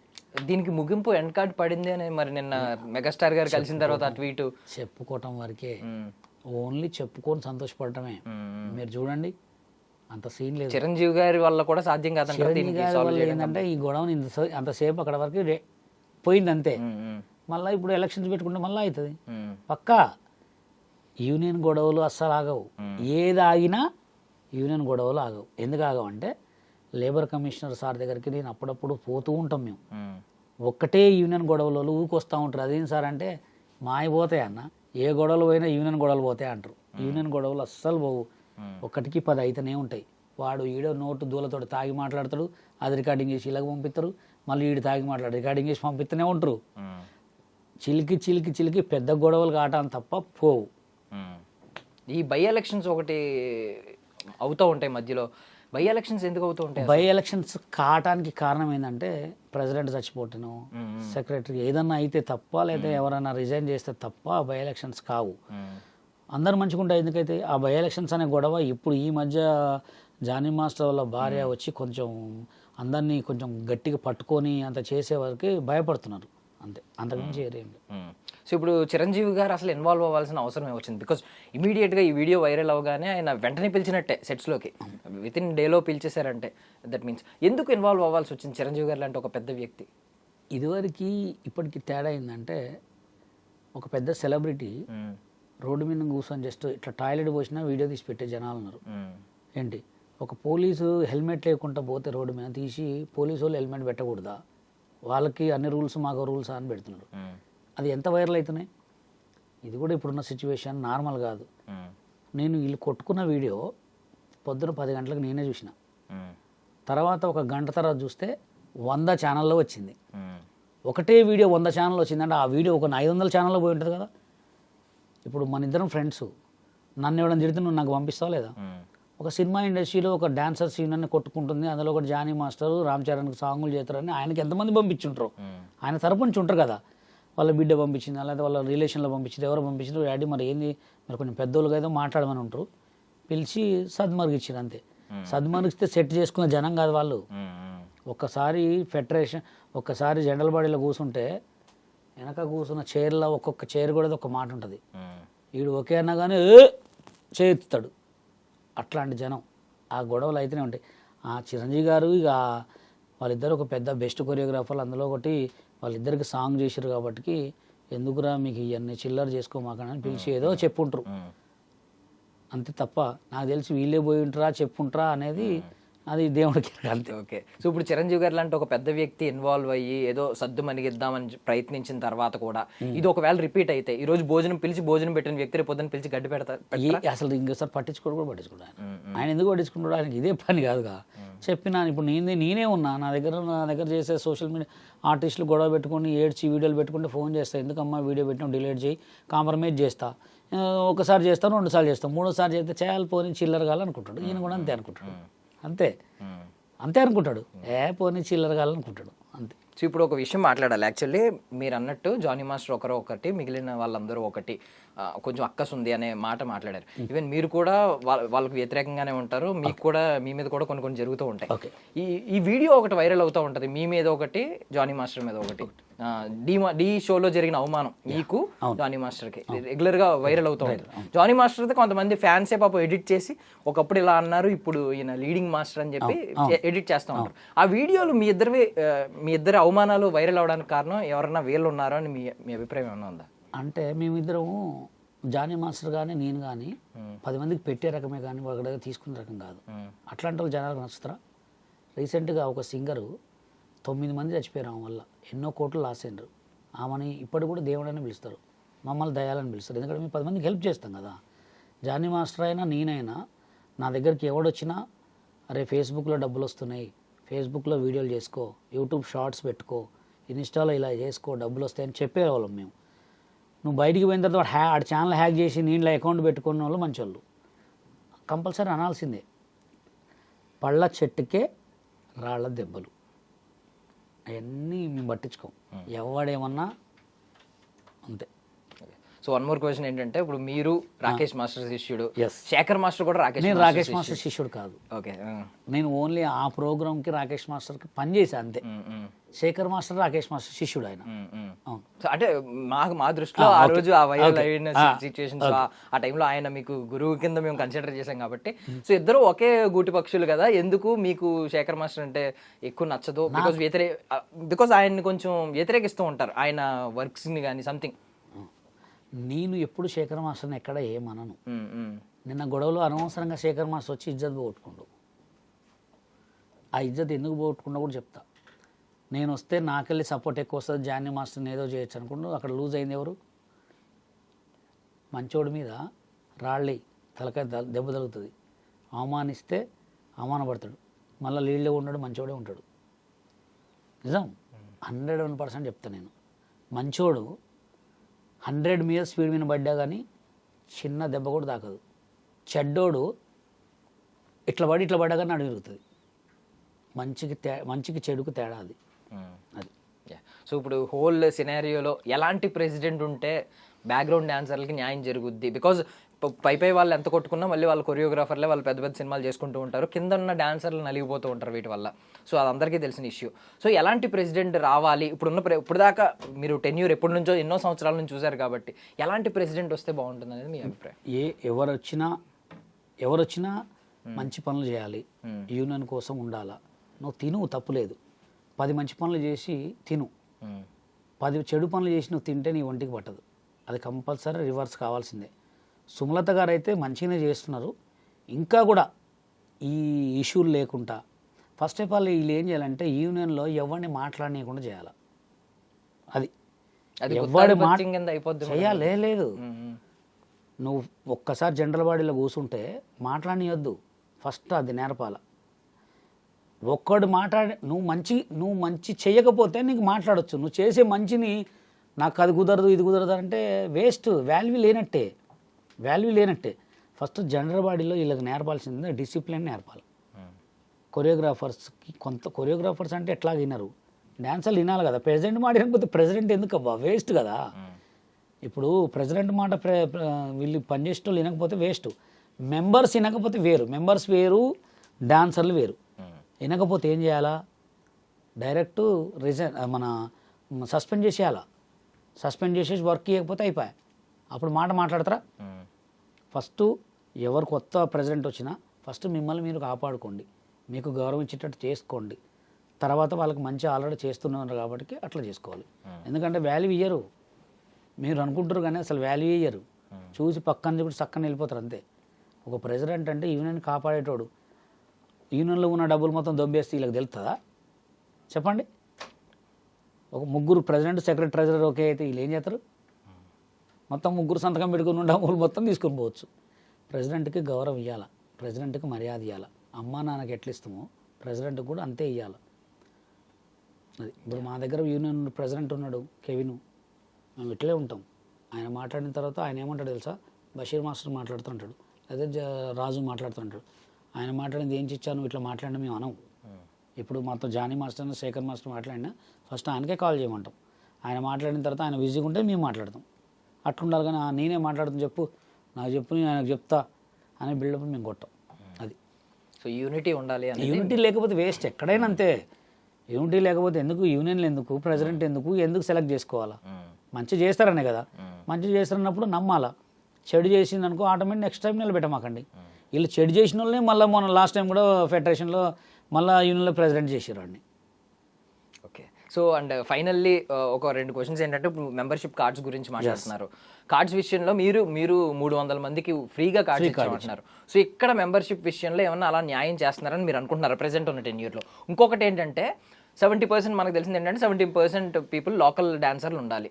దీనికి ముగింపు ఎండ్ కార్డ్ పడింది అని మరి నిన్న మెగాస్టార్ గారు కలిసిన తర్వాత ట్వీట్ చెప్పుకోవటం వరకే, ఓన్లీ చెప్పుకొని సంతోషపడటమే. మీరు చూడండి అంత సీన్ లేదు. చిరంజీవి గారి వల్ల కూడా సాధ్యం కాదంటే ఏంటంటే ఈ గొడవని అంతసేపు అక్కడ వరకు పోయింది అంతే. మళ్ళీ ఇప్పుడు ఎలక్షన్స్ పెట్టుకుంటే మళ్ళీ అవుతుంది పక్కా. యూనియన్ గొడవలు అస్సలు ఆగవు, ఏది ఆగినా యూనియన్ గొడవలు ఆగవు. ఎందుకు ఆగవు అంటే లేబర్ కమిషనర్ సార్ దగ్గరికి నేను అప్పుడప్పుడు పోతూ ఉంటాం మేము. ఒక్కటే యూనియన్ గొడవలు ఊకొస్తూ ఉంటారు. అదేం సార్ అంటే మాయ పోతాయి అన్న, ఏ గొడవలు పోయినా యూనియన్ గొడవలు పోతాయి అంటారు. యూనియన్ గొడవలు అస్సలు పోవు. ఒకటికి 10 అయితేనే ఉంటాయి. వాడు ఈడో నోటు దూలతో తాగి మాట్లాడతాడు, అది రికార్డింగ్ చేసి ఇలాగ పంపిస్తారు, మళ్ళీ ఈడు తాగి మాట్లాడు రికార్డింగ్ చేసి పంపిస్తూనే ఉంటారు. చిలికి చిలికి చిలికి పెద్ద గొడవలు కావటం తప్ప పోవు. ఈ బై ఎలక్షన్స్ ఒకటి అవుతూ ఉంటాయి మధ్యలో. బై ఎలక్షన్స్ ఎందుకు అవుతూ ఉంటాయి? బై ఎలక్షన్స్ కావటానికి కారణం ఏంటంటే ప్రెసిడెంట్ చచ్చిపోవటం, సెక్రటరీ ఏదన్నా అయితే తప్ప, లేదా ఎవరైనా రిజైన్ చేస్తే తప్ప బై ఎలక్షన్స్ కావు. అందరు మంచిగా ఉంటాయి. ఎందుకైతే ఆ బై ఎలక్షన్స్ అనే గొడవ ఇప్పుడు ఈ మధ్య జానీ మాస్టర్ వాళ్ళ భార్య వచ్చి కొంచెం అందరినీ కొంచెం గట్టిగా పట్టుకొని అంత చేసే వరకు భయపడుతున్నారు అంతే, అంతకుమించి ఏరేం లేదు. సో ఇప్పుడు చిరంజీవి గారు అసలు ఇన్వాల్వ్ అవ్వాల్సిన అవసరమే వచ్చింది. బికాస్ ఇమీడియట్గా ఈ వీడియో వైరల్ అవగానే ఆయన వెంటనే పిలిచినట్టే సెట్స్లోకి, విత్ ఇన్ డేలో పిలిచేశారంటే దట్ మీన్స్ ఎందుకు ఇన్వాల్వ్ అవ్వాల్సి వచ్చింది చిరంజీవి గారు లాంటి ఒక పెద్ద వ్యక్తి? ఇదివరకు ఇప్పటికి తేడా ఏంటంటే ఒక పెద్ద సెలబ్రిటీ రోడ్డు మీద కూర్చొని జస్ట్ ఇట్లా టాయిలెట్ పోసినా వీడియో తీసి పెట్టే జనాలు ఉన్నారు. ఏంటి ఒక పోలీసు హెల్మెట్ లేకుండా పోతే రోడ్డు మీద తీసి పోలీసు వాళ్ళు హెల్మెట్ పెట్టకూడదా, వాళ్ళకి అన్ని రూల్స్ మాకు రూల్స్ అని పెడుతున్నారు. అది ఎంత వైరల్ అవుతున్నాయి. ఇది కూడా ఇప్పుడున్న సిచ్యువేషన్ నార్మల్ కాదు. నేను వీళ్ళు కొట్టుకున్న వీడియో పొద్దున 10 గంటలకు నేనే చూసిన, తర్వాత ఒక గంట తర్వాత చూస్తే 100 ఛానల్లో వచ్చింది. ఒకటే వీడియో 100 ఛానల్ వచ్చిందంటే ఆ వీడియో ఒక 500 ఛానల్లో పోయి ఉంటుంది కదా. ఇప్పుడు మన ఇద్దరం ఫ్రెండ్స్, నన్ను ఎవడని తిడితే నువ్వు నాకు పంపిస్తావు లేదా? ఒక సినిమా ఇండస్ట్రీలో ఒక డాన్సర్ సీన్ అని కొట్టుకుంటుంది, అందులో ఒకటి జానీ మాస్టర్ రామ్ చరణ్కి సాంగులు చేస్తారని ఆయనకి ఎంతమంది పంపించుంటారు, ఆయన తరపు నుంచి ఉంటారు కదా. వాళ్ళ బిడ్డ పంపించింది, లేదా వాళ్ళ రిలేషన్లో పంపించింది, ఎవరు పంపించారు, డాడీ మరి ఏంది మరి కొంచెం పెద్దోళ్ళుగా ఏదో మాట్లాడమని ఉంటారు, పిలిచి సద్మర్గిచ్చారు అంతే. సద్మర్గిస్తే సెట్ చేసుకున్న జనం కాదు వాళ్ళు. ఒక్కసారి ఫెడరేషన్ ఒక్కసారి జనరల్ బాడీలో కూర్చుంటే వెనక కూర్చున్న చైర్లో ఒక్కొక్క చైర్ కూడా ఒక మాట ఉంటుంది. వీడు ఒకే అన్నా కానీ చేస్తాడు. అట్లాంటి జనం ఆ గొడవలు అయితేనే ఉంటాయి. ఆ చిరంజీవి గారు ఇక వాళ్ళిద్దరు ఒక పెద్ద బెస్ట్ కొరియోగ్రాఫర్లు, అందులో ఒకటి వాళ్ళిద్దరికి సాంగ్ చేసారు కాబట్టి ఎందుకురా మీకు ఇవన్నీ చిల్లర చేసుకోమాకని పిలిచి ఏదో చెప్పుంటారు అంతే తప్ప నాకు తెలిసి వీళ్ళే పోయి ఉంటారా చెప్పుంటారా అనేది అది దేవుడికి అంతే. ఓకే. సో ఇప్పుడు చిరంజీవి గారు లాంటి ఒక పెద్ద వ్యక్తి ఇన్వాల్వ్ అయ్యి ఏదో సద్దు మనిగిద్దామని ప్రయత్నించిన తర్వాత కూడా ఇది ఒకవేళ రిపీట్ అయితే ఈ రోజు భోజనం పెట్టిన వ్యక్తి రేపు పొద్దున పిలిచి గడ్డి పెడతారు అసలు ఇంకోసారి పట్టించుకోడు ఆయన ఎందుకు పట్టించుకుంటాడు? ఆయనకి ఇదే పని కాదుగా. చెప్పినా ఇప్పుడు నేనే ఉన్నా, నా దగ్గర చేసే సోషల్ మీడియా ఆర్టిస్టులు గొడవ పెట్టుకొని ఏడ్చి వీడియోలు పెట్టుకుంటే ఫోన్ చేస్తా, ఎందుకమ్మా వీడియో పెట్టినా డిలీట్ చేయి, కాంప్రమైజ్ చేస్తా, ఒకసారి చేస్తాను 2 సార్లు చేస్తాను, 3వ సారి చేస్తే చేయాలి పోనీ చిల్లర కావాలనుకుంటాడు. ఈయన కూడా అంతే అనుకుంటాడు, అంతే అనుకుంటాడు, పోనీ చిల్లర కావాలనుకుంటాడు అంతే. సో ఇప్పుడు ఒక విషయం మాట్లాడాలి. యాక్చువల్లీ మీరు అన్నట్టు జానీ మాస్టర్ ఒకటి, మిగిలిన వాళ్ళందరూ ఒకటి, కొంచెం అక్కస్ ఉంది అనే మాట మాట్లాడారు. ఈవెన్ మీరు కూడా వాళ్ళకి వ్యతిరేకంగానే ఉంటారు, మీకు కూడా మీ మీద కూడా కొన్ని జరుగుతూ ఉంటాయి. ఈ వీడియో ఒకటి వైరల్ అవుతూ ఉంటుంది, మీ మీద ఒకటి, జానీ మాస్టర్ మీద ఒకటి. డి షోలో జరిగిన అవమానం మీకు జానీ మాస్టర్కి రెగ్యులర్ గా వైరల్ అవుతూ ఉంటుంది. జానీ మాస్టర్ అయితే కొంతమంది ఫ్యాన్సే పాపం ఎడిట్ చేసి ఒకప్పుడు ఇలా అన్నారు, ఇప్పుడు ఈయన లీడింగ్ మాస్టర్ అని చెప్పి ఎడిట్ చేస్తూ ఉంటారు. ఆ వీడియోలు మీ ఇద్దరి అవమానాలు వైరల్ అవడానికి కారణం ఎవరన్నా వీళ్ళు ఉన్నారో అని మీ అభిప్రాయం ఏమన్నా ఉందా? అంటే మేమిద్దరము జానీ మాస్టర్ కానీ నేను కానీ 10 మందికి పెట్టే రకమే కానీ వాళ్ళ దగ్గర తీసుకునే రకం కాదు. అట్లాంటి వాళ్ళు జనాలకు నచ్చుతారా? రీసెంట్గా ఒక సింగరు 9 మంది చచ్చిపోయారు ఆమె వల్ల, ఎన్నో కోట్లు లాస్ అయినారు. ఆమెని ఇప్పటికి కూడా దేవుడని పిలుస్తారు, మమ్మల్ని దయాలని పిలుస్తారు, ఎందుకంటే మేము 10 మందికి హెల్ప్ చేస్తాం కదా. జానీ మాస్టర్ అయినా నేనైనా నా దగ్గరికి ఎవడొచ్చినా అరే ఫేస్బుక్లో డబ్బులు వస్తున్నాయి, ఫేస్బుక్లో వీడియోలు చేసుకో, యూట్యూబ్ షార్ట్స్ పెట్టుకో, ఇన్స్టాలో ఇలా చేసుకో డబ్బులు వస్తాయని చెప్పేవాళ్ళం మేము. నువ్వు బయటికి పోయిన తర్వాత ఆడ ఛానల్ హ్యాక్ చేసి నీళ్ళ అకౌంట్ పెట్టుకున్న వాళ్ళు మంచోళ్ళు, కంపల్సరీ అనాల్సిందే. పళ్ళ చెట్టుకే రాళ్ళ దెబ్బలు, అవన్నీ మేము పట్టించుకోం, ఎవడేమన్నా అంతే. సో వన్ మోర్ క్వశ్చన్ ఏంటంటే, ఇప్పుడు మీరు రాకేష్ మాస్టర్ శిష్యుడు, శేఖర్ మాస్టర్ కూడా నేను రాకేష్ మాస్టర్ శిష్యుడు కాదు. ఓకే, నేను ఓన్లీ ఆ ప్రోగ్రామ్కి రాకేష్ మాస్టర్కి పనిచేసా అంతే. శేఖర్ మాస్టర్ రాకేష్ మాస్టర్ శిష్యుడు ఆయన. అంటే మా దృష్టిలో ఆ రోజు ఆ వైరల్ అయిన సిచ్యువేషన్స్ ఆ టైంలో ఆయన మీకు గురువు కింద మేము కన్సిడర్ చేసాం కాబట్టి, సో ఇద్దరు ఒకే గూటి పక్షులు కదా, ఎందుకు మీకు శేఖర్ మాస్టర్ అంటే ఎక్కువ నచ్చదు? బికాజ్ ఆయన్ని కొంచెం వ్యతిరేకిస్తూ ఉంటారు ఆయన వర్క్స్ని కానీ సంథింగ్. నేను ఎప్పుడు శేఖర్ మాస్టర్ని ఎక్కడ ఏమనను. నిన్న గొడవలో అనవసరంగా శేఖర్ మాస్టర్ వచ్చి ఇజ్జత్ పోగొట్టుకుండు. ఆ ఇజ్జత్ ఎందుకు పోగొట్టుకున్నా కూడా చెప్తా. నేను వస్తే నాకెళ్ళి సపోర్ట్ ఎక్కువ వస్తుంది, జానీ మాస్టర్ని ఏదో చేయొచ్చు అనుకుంటూ అక్కడ లూజ్ అయింది ఎవరు? మంచోడి మీద రాళ్ళి తలకాయ దెబ్బ తగులుతుంది, అవమానిస్తే అవమానపడతాడు, మళ్ళీ లీడ్లో ఉన్నాడు, మంచోడే ఉంటాడు. నిజం, 101% చెప్తాను నేను. మంచోడు 100 మీద స్పీడ్ మీద పడ్డా కానీ చిన్న దెబ్బ కూడా తాకదు. చెడ్డోడు ఇట్లా పడ్డా కానీ నడుము విరుగుతుంది. మంచికి చెడుకు తేడా అది. అది సో ఇప్పుడు హోల్ సినారియోలో ఎలాంటి ప్రెసిడెంట్ ఉంటే బ్యాక్గ్రౌండ్ డాన్సర్లకి న్యాయం జరుగుద్ది? బికాజ్ పై వాళ్ళు ఎంత కొట్టుకున్నా మళ్ళీ వాళ్ళు కొరియోగ్రాఫర్లే వాళ్ళు పెద్ద పెద్ద సినిమాలు చేసుకుంటూ ఉంటారు, కింద ఉన్న డాన్సర్లు నలిగిపోతూ ఉంటారు వీటి వల్ల. సో అది అందరికీ తెలిసిన ఇష్యూ. సో ఎలాంటి ప్రెసిడెంట్ రావాలి? ఇప్పుడు దాకా మీరు టెన్యూర్ ఎప్పటి నుంచో ఎన్నో సంవత్సరాల నుంచి చూశారు కాబట్టి ఎలాంటి ప్రెసిడెంట్ వస్తే బాగుంటుంది అనేది మీ అభిప్రాయం? ఎవరు వచ్చినా మంచి పనులు చేయాలి, యూనియన్ కోసం ఉండాలా. నువ్వు తిను, తప్పులేదు. 10 మంచి పనులు చేసి తిను, 10 చెడు పనులు చేసి నువ్వు తింటే నీ ఒంటికి పట్టదు. అది కంపల్సరీ రివర్స్ కావాల్సిందే. సుమలత గారు అయితే మంచిగానే చేస్తున్నారు. ఇంకా కూడా ఈ ఇష్యూలు లేకుండా ఫస్ట్ ఆఫ్ ఆల్ వీళ్ళు ఏం చేయాలంటే యూనియన్లో ఎవరిని మాట్లాడనీయకుండా చేయాలి. అది ఎవరి చేయాలే లేదు. నువ్వు ఒక్కసారి జనరల్ బాడీలో కూర్చుంటే మాట్లాడనియొద్దు. ఫస్ట్ అది నేర్పాల. ఒక్కడు నువ్వు మంచి చేయకపోతే నీకు మాట్లాడొచ్చు. నువ్వు చేసే మంచిని నాకు అది కుదరదు ఇది కుదరదు అంటే వేస్ట్, వాల్యూ లేనట్టే. ఫస్ట్ జనరల్ బాడీలో వీళ్ళకి నేర్పాల్సింది డిసిప్లిన్ నేర్పాలి. కొరియోగ్రాఫర్స్ అంటే ఎట్లా వినరు, డాన్సర్లు వినాలి కదా. ప్రెసిడెంట్ మాట వినకపోతే ప్రెసిడెంట్ ఎందుకు అబ్బా, వేస్ట్ కదా. ఇప్పుడు ప్రెసిడెంట్ మాట వీళ్ళు పనిచేసే వాళ్ళు వినకపోతే వేస్ట్. మెంబర్స్ వినకపోతే వేరు, మెంబర్స్ వేరు, డాన్సర్లు వేరు. వినకపోతే ఏం చేయాలా? డైరెక్ట్ సస్పెండ్ చేసేయాలా. సస్పెండ్ చేసేసి వర్క్ చేయకపోతే అయిపోయా. అప్పుడు మాట్లాడతారా? ఫస్ట్ ఎవరు కొత్త ప్రెసిడెంట్ వచ్చినా ఫస్ట్ మిమ్మల్ని మీరు కాపాడుకోండి, మీకు గౌరవం ఇచ్చేటట్టు చేసుకోండి. తర్వాత వాళ్ళకి మంచి ఆల్రెడీ చేస్తున్నారు కాబట్టి అట్లా చేసుకోవాలి. ఎందుకంటే వాల్యూ ఇయ్యరు, మీరు అనుకుంటారు కానీ అసలు వాల్యూ ఇయ్యరు. చూసి పక్కన కూడా చక్కన వెళ్ళిపోతారు అంతే. ఒక ప్రెసిడెంట్ అంటే యూనియన్ కాపాడేటోడు. యూనియన్లో ఉన్న డబ్బులు మొత్తం దొబ్బేస్తే వీళ్ళకి తెలుస్తుందా? చెప్పండి. ఒక ముగ్గురు ప్రెసిడెంట్, సెక్రటరీ, ట్రెజరర్ ఓకే అయితే వీళ్ళు ఏం చేస్తారు? మొత్తం ముగ్గురు సంతకం పెట్టుకుని డబ్బులు మొత్తం తీసుకొని పోవచ్చు. ప్రెసిడెంట్కి గౌరవం ఇవ్వాలి, ప్రెసిడెంట్కి మర్యాద ఇవ్వాలి. అమ్మా నాన్నకి ఎట్లా ఇస్తామో ప్రెసిడెంట్కి కూడా అంతే ఇవ్వాలి. అది ఇప్పుడు మా దగ్గర యూనియన్ ప్రెసిడెంట్ ఉన్నాడు కెవిన్, మేము ఇట్లే ఉంటాం. ఆయన మాట్లాడిన తర్వాత ఆయన ఏమంటాడు తెలుసా? బషీర్ మాస్టర్ మాట్లాడుతుంటాడు, అదే రాజు మాట్లాడుతుంటాడు. ఆయన మాట్లాడింది ఏం చిచ్చాను ఇట్లా మాట్లాడినా మేము అనం. ఇప్పుడు మాతో జానీ మాస్టర్, శేఖర్ మాస్టర్ మాట్లాడినా ఫస్ట్ ఆయనకే కాల్ చేయమంటాం. ఆయన మాట్లాడిన తర్వాత ఆయన బిజీగా ఉంటే మేము మాట్లాడతాం. అట్లుండాలి కానీ నేనే మాట్లాడుతాను చెప్పు, నాకు చెప్పు, నేను ఆయనకు చెప్తా అనే బిల్డప్ మేము కొట్టాం. అది. సో యూనిటీ ఉండాలి. యూనిటీ లేకపోతే వేస్ట్, ఎక్కడైనా అంతే. యూనిటీ లేకపోతే ఎందుకు యూనియన్లు, ఎందుకు ప్రెసిడెంట్, ఎందుకు సెలెక్ట్ చేసుకోవాలా? మంచి చేస్తారనే కదా. మంచి చేస్తారన్నప్పుడు నమ్మాలా. చెడు చేసింది అనుకో ఆటోమేటిక్ నెక్స్ట్ టైం నిలబెట్టమాకండి. వీళ్ళు చెడు చేసిన వాళ్ళని మళ్ళీ మొన్న లాస్ట్ టైం కూడా ఫెడరేషన్లో మళ్ళీ యూనియన్లో ప్రెసిడెంట్ చేసారు అండి. ఓకే. సో అండ్ ఫైనల్లీ ఒక 2 క్వశ్చన్స్ ఏంటంటే, ఇప్పుడు మెంబర్షిప్ కార్డ్స్ గురించి మాట్లాడుతున్నారు. కార్డ్స్ విషయంలో మీరు 300 మందికి ఫ్రీగా కార్డ్స్ ఇచ్చామంటున్నారు. సో ఇక్కడ మెంబర్షిప్ విషయంలో ఏమన్నా అలా న్యాయం చేస్తున్నారని మీరు అనుకుంటున్నారు ప్రెసెంట్ ఉన్న టెన్యూర్లో? ఇంకొకటి ఏంటంటే 70% మనకు తెలిసింది ఏంటంటే 70% పీపుల్ లోకల్ డాన్సర్లు ఉండాలి.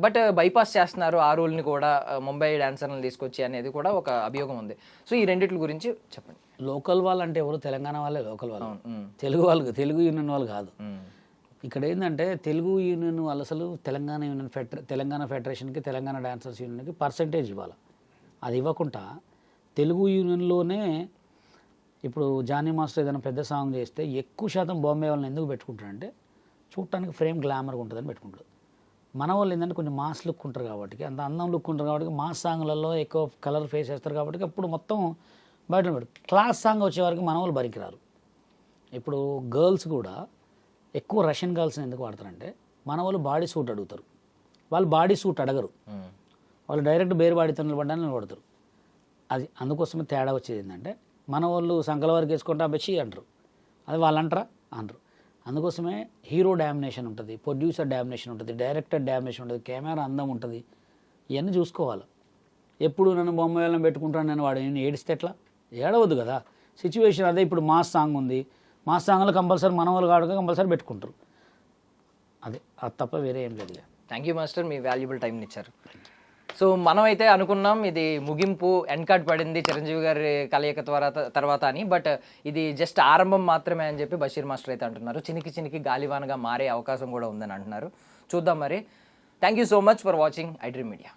బట్ బైపాస్ చేస్తున్నారు ఆ రూల్ని కూడా, ముంబై డాన్సర్లను తీసుకొచ్చి అనేది కూడా ఒక అభియోగం ఉంది. సో ఈ రెండిట్ల గురించి చెప్పండి. లోకల్ వాళ్ళు అంటే ఎవరు? తెలంగాణ వాళ్ళే లోకల్ వాళ్ళు, తెలుగు యూనియన్ వాళ్ళు కాదు. ఇక్కడ ఏంటంటే తెలుగు యూనియన్ వాళ్ళు అసలు తెలంగాణ ఫెడరేషన్కి, తెలంగాణ డాన్సర్స్ యూనియన్కి పర్సంటేజ్ ఇవ్వాలి. అది ఇవ్వకుండా తెలుగు యూనియన్లోనే ఇప్పుడు జానీ మాస్టర్ ఏదైనా పెద్ద సాంగ్ చేస్తే ఎక్కువ శాతం బాంబే వాళ్ళని ఎందుకు పెట్టుకుంటారంటే చూడటానికి ఫ్రేమ్ గ్లామర్గా ఉంటుందని పెట్టుకుంటారు. మన వాళ్ళు ఏంటంటే కొంచెం మాస్ లుక్ ఉంటారు కాబట్టి, అంత అందం లుక్ ఉంటారు కాబట్టి, మాస్ సాంగ్లలో ఎక్కువ కలర్ ఫేస్ చేస్తారు కాబట్టి అప్పుడు మొత్తం బయట పెడతారు. క్లాస్ సాంగ్ వచ్చే వరకు మన వాళ్ళు బరికిరారు. ఇప్పుడు గర్ల్స్ కూడా ఎక్కువ రష్యన్ గర్ల్స్ని ఎందుకు వాడతారంటే మన వాళ్ళు బాడీ సూట్ అడుగుతారు, వాళ్ళు బాడీ సూట్ అడగరు. వాళ్ళు డైరెక్ట్ బేరు బాడీతో నిలబడ్డాన్ని నిలబడతారు. అది అందుకోసమే తేడా వచ్చేది ఏంటంటే మన వాళ్ళు సంకల వరకు వేసుకుంటే అబ్బచ్చి అంటారు, అది వాళ్ళు అంటారా అనరు. అందుకోసమే హీరో డామినేషన్ ఉంటుంది, ప్రొడ్యూసర్ డామినేషన్ ఉంటుంది, డైరెక్టర్ డామినేషన్ ఉంటుంది, కెమెరా అందం ఉంటుంది. ఇవన్నీ చూసుకోవాలి. ఎప్పుడు నన్ను బొమ్మ వేళ్ళని పెట్టుకుంటాను నేను వాడు నేను ఏడిస్తే ఎట్లా? ఏడవద్దు కదా. సిచ్యువేషన్ అదే. ఇప్పుడు మాస్ సాంగ్ ఉంది, మాస్ సాంగ్లో కంపల్సరీ మన వాళ్ళు కాడుగా కంపల్సరీ పెట్టుకుంటారు. అదే, అది తప్ప వేరే ఏం లేదు. Thank you master, me valuable టైంని ఇచ్చారు. సో మనం అయితే అనుకున్నాం ఇది ముగింపు ఎండ్ కార్డ్ పడింది చిరంజీవి గారి కలయిక తర్వాత అని, బట్ ఇది జస్ట్ ఆరంభం మాత్రమే అని చెప్పి బషీర్ మాస్టర్ అయితే అంటున్నారు. చినికి గాలివానగా మారే అవకాశం కూడా ఉందని అంటున్నారు. చూద్దాం మరి. Thank you so much for watching I dream media.